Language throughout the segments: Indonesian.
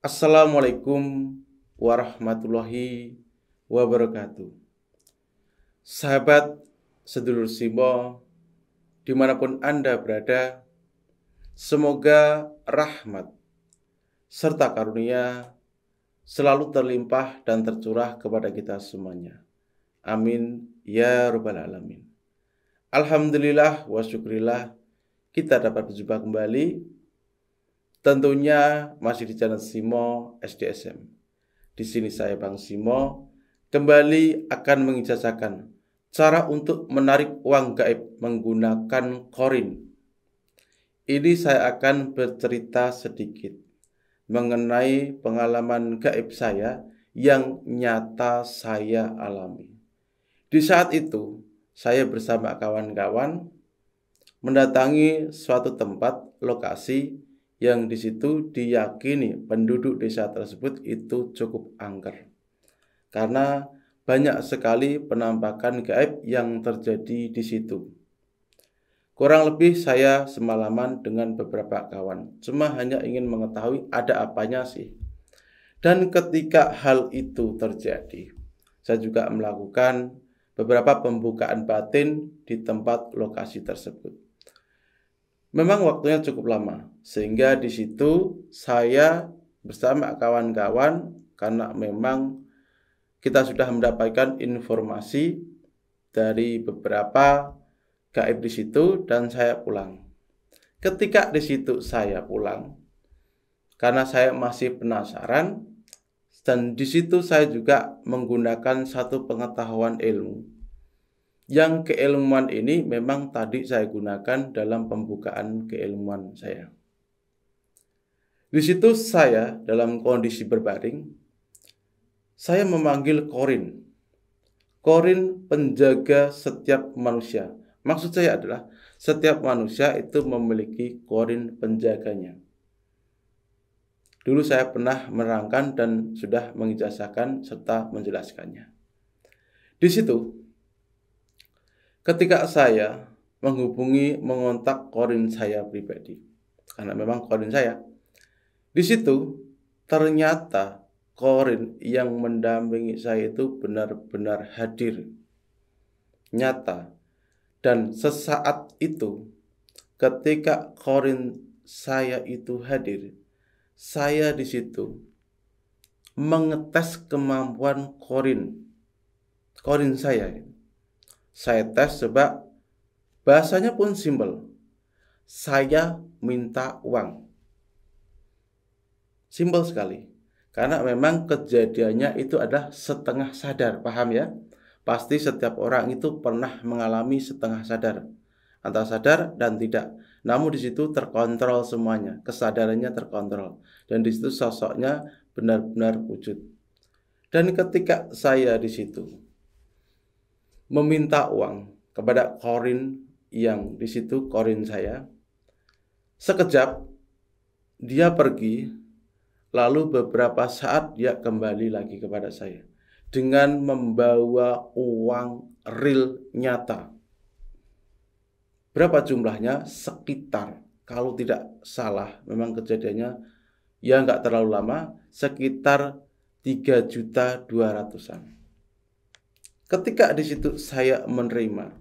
Assalamualaikum warahmatullahi wabarakatuh. Sahabat sedulur Simo, dimanapun Anda berada, semoga rahmat serta karunia selalu terlimpah dan tercurah kepada kita semuanya. Amin ya rabbal alamin. Alhamdulillah wa syukurillah kita dapat berjumpa kembali. Tentunya masih di channel Simo SDSM. Di sini saya Bang Simo kembali akan mengijazahkan cara untuk menarik uang gaib menggunakan korin. Ini saya akan bercerita sedikit mengenai pengalaman gaib saya yang nyata saya alami. Di saat itu, saya bersama kawan-kawan mendatangi suatu tempat lokasi yang di situ diyakini penduduk desa tersebut itu cukup angker. Karena banyak sekali penampakan gaib yang terjadi di situ. Kurang lebih saya semalaman dengan beberapa kawan. Cuma hanya ingin mengetahui ada apanya sih. Dan ketika hal itu terjadi, saya juga melakukan beberapa pembukaan batin di tempat lokasi tersebut. Memang waktunya cukup lama, sehingga di situ saya bersama kawan-kawan, karena memang kita sudah mendapatkan informasi dari beberapa gaib di situ, dan saya pulang. Ketika di situ saya pulang, karena saya masih penasaran, dan di situ saya juga menggunakan satu pengetahuan ilmu. Yang keilmuan ini memang tadi saya gunakan dalam pembukaan keilmuan saya. Di situ saya dalam kondisi berbaring, saya memanggil korin. Korin penjaga setiap manusia. Maksud saya adalah setiap manusia itu memiliki korin penjaganya. Dulu saya pernah menerangkan dan sudah mengijazahkan serta menjelaskannya. Di situ, ketika saya mengontak korin saya pribadi, karena memang korin saya, di situ ternyata korin yang mendampingi saya itu benar-benar hadir, nyata. Dan sesaat itu, ketika korin saya itu hadir, saya di situ mengetes kemampuan korin saya. Saya tes sebab bahasanya pun simpel. Saya minta uang. Simpel sekali. Karena memang kejadiannya itu adalah setengah sadar. Paham ya? Pasti setiap orang itu pernah mengalami setengah sadar. Antara sadar dan tidak. Namun di situ terkontrol semuanya. Kesadarannya terkontrol. Dan di situ sosoknya benar-benar wujud. Dan ketika saya di situ meminta uang kepada korin yang di situ korin saya, sekejap dia pergi, lalu beberapa saat dia kembali lagi kepada saya dengan membawa uang real nyata. Berapa jumlahnya? Sekitar, kalau tidak salah, memang kejadiannya ya nggak terlalu lama, sekitar 3.200.000-an. Ketika di situ saya menerima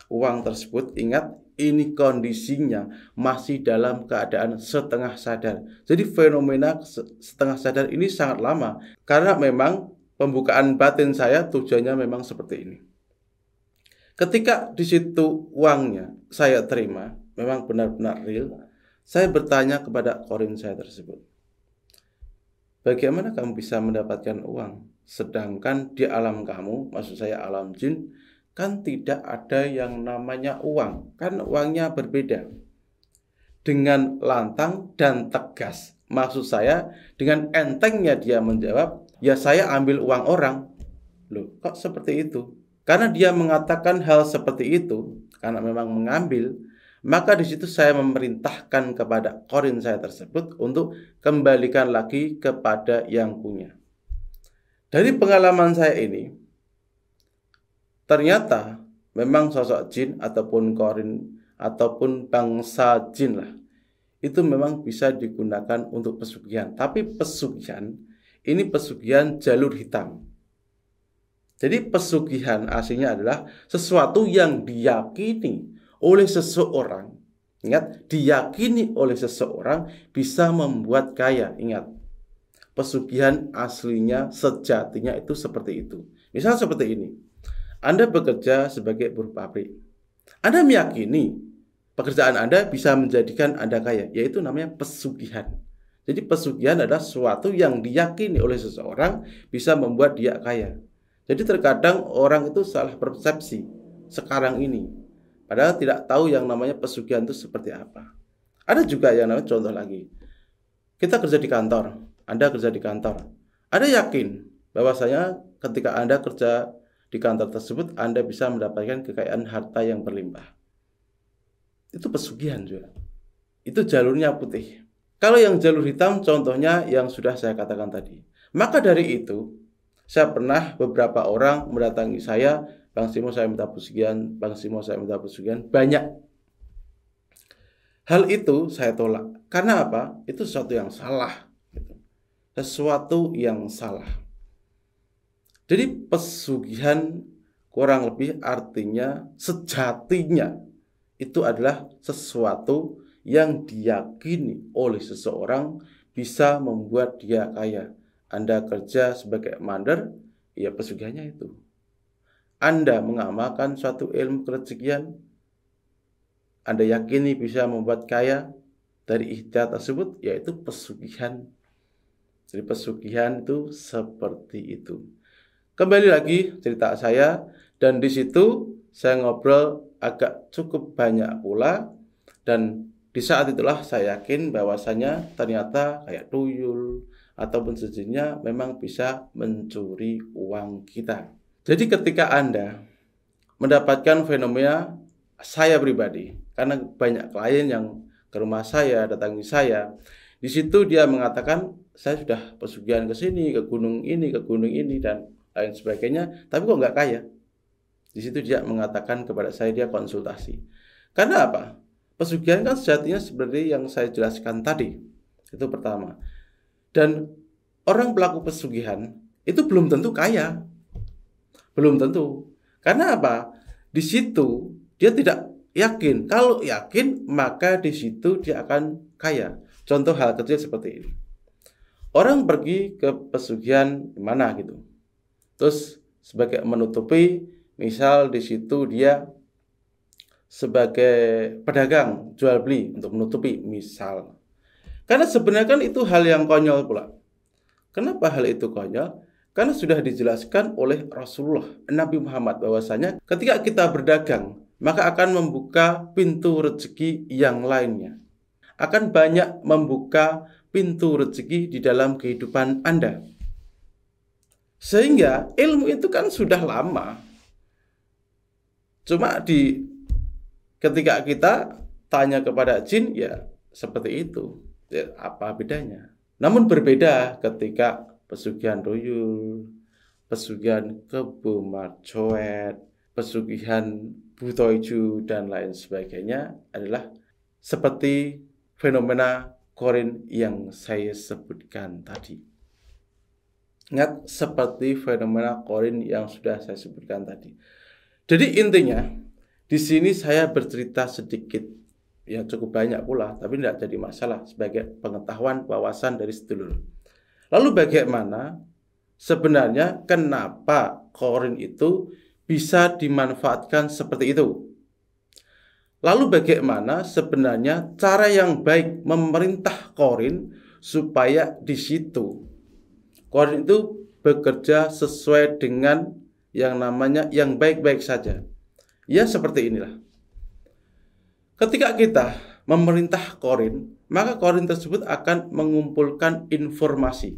uang tersebut, ingat ini kondisinya masih dalam keadaan setengah sadar. Jadi fenomena setengah sadar ini sangat lama karena memang pembukaan batin saya tujuannya memang seperti ini. Ketika di situ uangnya saya terima, memang benar-benar real, saya bertanya kepada korin saya tersebut, bagaimana kamu bisa mendapatkan uang? Sedangkan di alam kamu, maksud saya alam jin, kan tidak ada yang namanya uang. Kan uangnya berbeda. Dengan lantang dan tegas. Maksud saya, dengan entengnya dia menjawab, ya saya ambil uang orang. Loh, kok seperti itu? Karena dia mengatakan hal seperti itu, karena memang mengambil, maka di situ saya memerintahkan kepada korin saya tersebut untuk kembalikan lagi kepada yang punya. Dari pengalaman saya ini, ternyata memang sosok jin ataupun korin ataupun bangsa jin lah, itu memang bisa digunakan untuk pesugihan. Tapi pesugihan ini pesugihan jalur hitam. Jadi pesugihan aslinya adalah sesuatu yang diyakini oleh seseorang. Ingat, diyakini oleh seseorang bisa membuat kaya. Ingat, pesugihan aslinya sejatinya itu seperti itu. Misal seperti ini. Anda bekerja sebagai buruh pabrik. Anda meyakini pekerjaan Anda bisa menjadikan Anda kaya, yaitu namanya pesugihan. Jadi pesugihan adalah sesuatu yang diyakini oleh seseorang bisa membuat dia kaya. Jadi terkadang orang itu salah persepsi sekarang ini, padahal tidak tahu yang namanya pesugihan itu seperti apa. Ada juga yang namanya, contoh lagi, kita kerja di kantor, Anda kerja di kantor, Anda yakin bahwasanya ketika Anda kerja di kantor tersebut, Anda bisa mendapatkan kekayaan harta yang berlimpah. Itu pesugihan juga. Itu jalurnya putih. Kalau yang jalur hitam, contohnya yang sudah saya katakan tadi. Maka dari itu, saya pernah beberapa orang mendatangi saya, Bang Simo saya minta pesugihan, Bang Simo saya minta pesugihan, banyak. Hal itu saya tolak. Karena apa? Itu sesuatu yang salah. Sesuatu yang salah. Jadi pesugihan kurang lebih artinya sejatinya itu adalah sesuatu yang diyakini oleh seseorang bisa membuat dia kaya. Anda kerja sebagai mandor, ya pesugihannya itu. Anda mengamalkan suatu ilmu kerezekian, Anda yakini bisa membuat kaya dari ikhtiar tersebut, yaitu pesugihan. Jadi pesugihan itu seperti itu. Kembali lagi cerita saya, dan di situ saya ngobrol agak cukup banyak pula, dan di saat itulah saya yakin bahwasanya ternyata kayak tuyul ataupun sejenisnya memang bisa mencuri uang kita. Jadi ketika Anda mendapatkan fenomena, saya pribadi, karena banyak klien yang ke rumah saya, datangi saya, di situ dia mengatakan, saya sudah pesugihan ke sini, ke gunung ini, dan lain sebagainya, tapi kok nggak kaya. Di situ dia mengatakan kepada saya, dia konsultasi. Karena apa? Pesugihan kan sejatinya seperti yang saya jelaskan tadi. Itu pertama. Dan orang pelaku pesugihan itu belum tentu kaya. Belum tentu. Karena apa? Di situ dia tidak yakin. Kalau yakin, maka di situ dia akan kaya. Contoh hal kecil seperti ini. Orang pergi ke pesugihan di mana gitu. Terus sebagai menutupi, misal di situ dia sebagai pedagang jual beli untuk menutupi misal. Karena sebenarnya kan itu hal yang konyol pula. Kenapa hal itu konyol? Karena sudah dijelaskan oleh Rasulullah Nabi Muhammad bahwasanya ketika kita berdagang, maka akan membuka pintu rezeki yang lainnya. Akan banyak membuka pintu rezeki di dalam kehidupan Anda. Sehingga ilmu itu kan sudah lama. Cuma ketika kita tanya kepada jin, ya seperti itu. Ya, apa bedanya? Namun berbeda ketika pesugihan tuyul, pesugihan kebu marcoet, pesugihan butoiju, dan lain sebagainya adalah seperti fenomena korin yang saya sebutkan tadi. Ingat, seperti fenomena korin yang sudah saya sebutkan tadi. Jadi intinya, di sini saya bercerita sedikit, ya cukup banyak pula, tapi tidak jadi masalah sebagai pengetahuan wawasan dari sedulur. Lalu bagaimana sebenarnya kenapa korin itu bisa dimanfaatkan seperti itu? Lalu bagaimana sebenarnya cara yang baik memerintah korin supaya di situ korin itu bekerja sesuai dengan yang namanya yang baik-baik saja. Ya seperti inilah. Ketika kita memerintah korin, maka korin tersebut akan mengumpulkan informasi.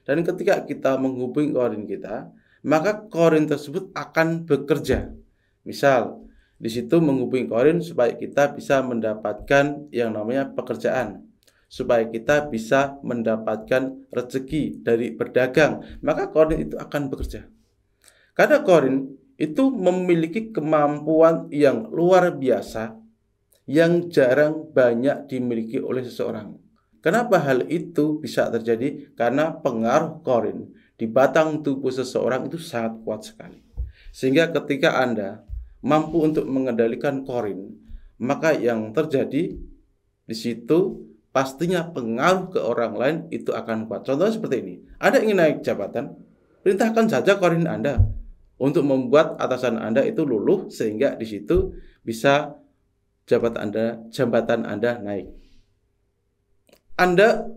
Dan ketika kita menghubungi korin kita, maka korin tersebut akan bekerja. Misal, di situ menghubungi korin supaya kita bisa mendapatkan yang namanya pekerjaan, supaya kita bisa mendapatkan rezeki dari berdagang, maka korin itu akan bekerja. Karena korin itu memiliki kemampuan yang luar biasa yang jarang banyak dimiliki oleh seseorang. Kenapa hal itu bisa terjadi? Karena pengaruh korin di batang tubuh seseorang itu sangat kuat sekali. Sehingga ketika Anda mampu untuk mengendalikan korin, maka yang terjadi di situ pastinya pengaruh ke orang lain itu akan kuat. Contohnya seperti ini. Anda ingin naik jabatan, perintahkan saja korin Anda untuk membuat atasan Anda itu luluh sehingga di situ bisa jabatan Anda naik. Anda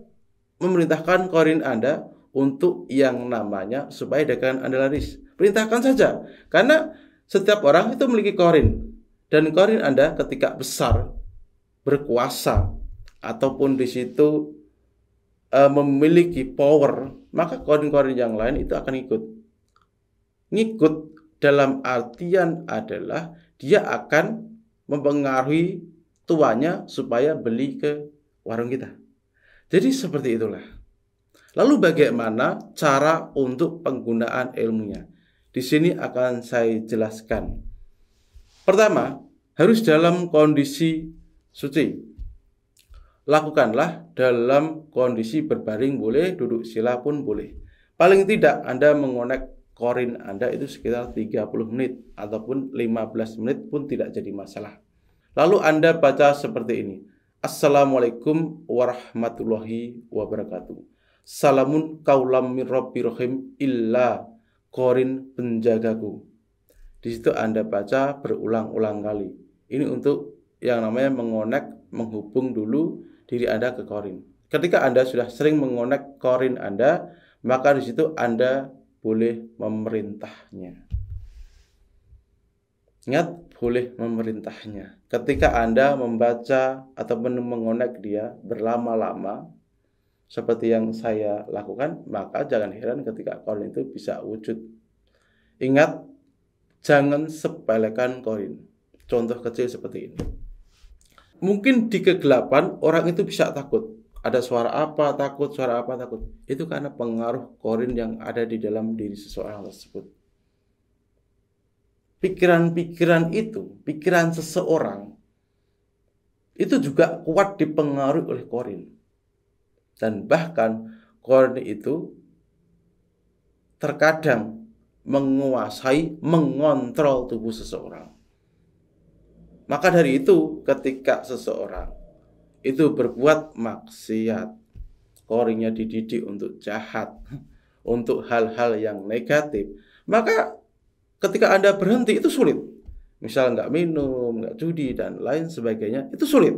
memerintahkan korin Anda untuk yang namanya supaya dagangan Anda laris. Perintahkan saja. Karena setiap orang itu memiliki korin. Dan korin Anda ketika besar, berkuasa, ataupun di situ memiliki power, maka korin-korin yang lain itu akan ikut. Ngikut dalam artian adalah dia akan mempengaruhi tuannya supaya beli ke warung kita. Jadi seperti itulah. Lalu bagaimana cara untuk penggunaan ilmunya? Di sini akan saya jelaskan. Pertama, harus dalam kondisi suci. Lakukanlah dalam kondisi berbaring boleh, duduk sila pun boleh. Paling tidak Anda mengonek korin Anda itu sekitar 30 menit ataupun 15 menit pun tidak jadi masalah. Lalu Anda baca seperti ini. Assalamualaikum warahmatullahi wabarakatuh. Salamun kaulam min rabbir rahim illa korin penjagaku. Di situ Anda baca berulang-ulang kali. Ini untuk yang namanya mengonek, menghubung dulu diri Anda ke korin. Ketika Anda sudah sering mengonek korin Anda, maka di situ Anda boleh memerintahnya. Ingat, boleh memerintahnya. Ketika Anda membaca ataupun mengonek dia berlama-lama, seperti yang saya lakukan, maka jangan heran ketika korin itu bisa wujud. Ingat, jangan sepelekan korin. Contoh kecil seperti ini. Mungkin di kegelapan orang itu bisa takut. Ada suara apa takut, suara apa takut. Itu karena pengaruh korin yang ada di dalam diri seseorang tersebut. Pikiran-pikiran itu, pikiran seseorang, itu juga kuat dipengaruhi oleh korin. Dan bahkan korin itu terkadang menguasai, mengontrol tubuh seseorang. Maka dari itu ketika seseorang itu berbuat maksiat, korinnya dididik untuk jahat, untuk hal-hal yang negatif, maka ketika Anda berhenti itu sulit. Misal nggak minum, nggak judi, dan lain sebagainya, itu sulit.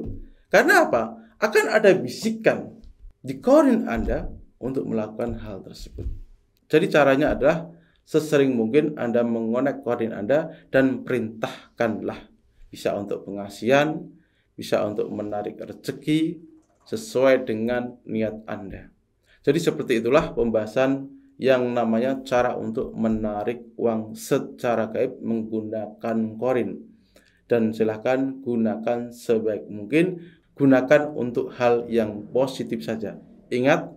Karena apa? Akan ada bisikan di korin Anda untuk melakukan hal tersebut. Jadi caranya adalah sesering mungkin Anda mengonek korin Anda dan perintahkanlah. Bisa untuk pengasihan, bisa untuk menarik rezeki sesuai dengan niat Anda. Jadi seperti itulah pembahasan yang namanya cara untuk menarik uang secara gaib menggunakan korin. Dan silakan gunakan sebaik mungkin, gunakan untuk hal yang positif saja. Ingat,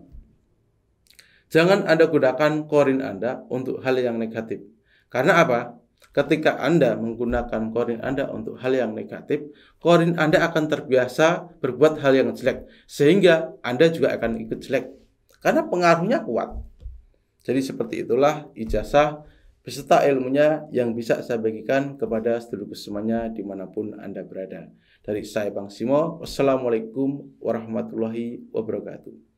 jangan Anda gunakan korin Anda untuk hal yang negatif. Karena apa? Ketika Anda menggunakan korin Anda untuk hal yang negatif, korin Anda akan terbiasa berbuat hal yang jelek. Sehingga Anda juga akan ikut jelek. Karena pengaruhnya kuat. Jadi seperti itulah ijazah beserta ilmunya yang bisa saya bagikan kepada sedulur semuanya dimanapun Anda berada. Dari saya Bang Simo, wassalamualaikum warahmatullahi wabarakatuh.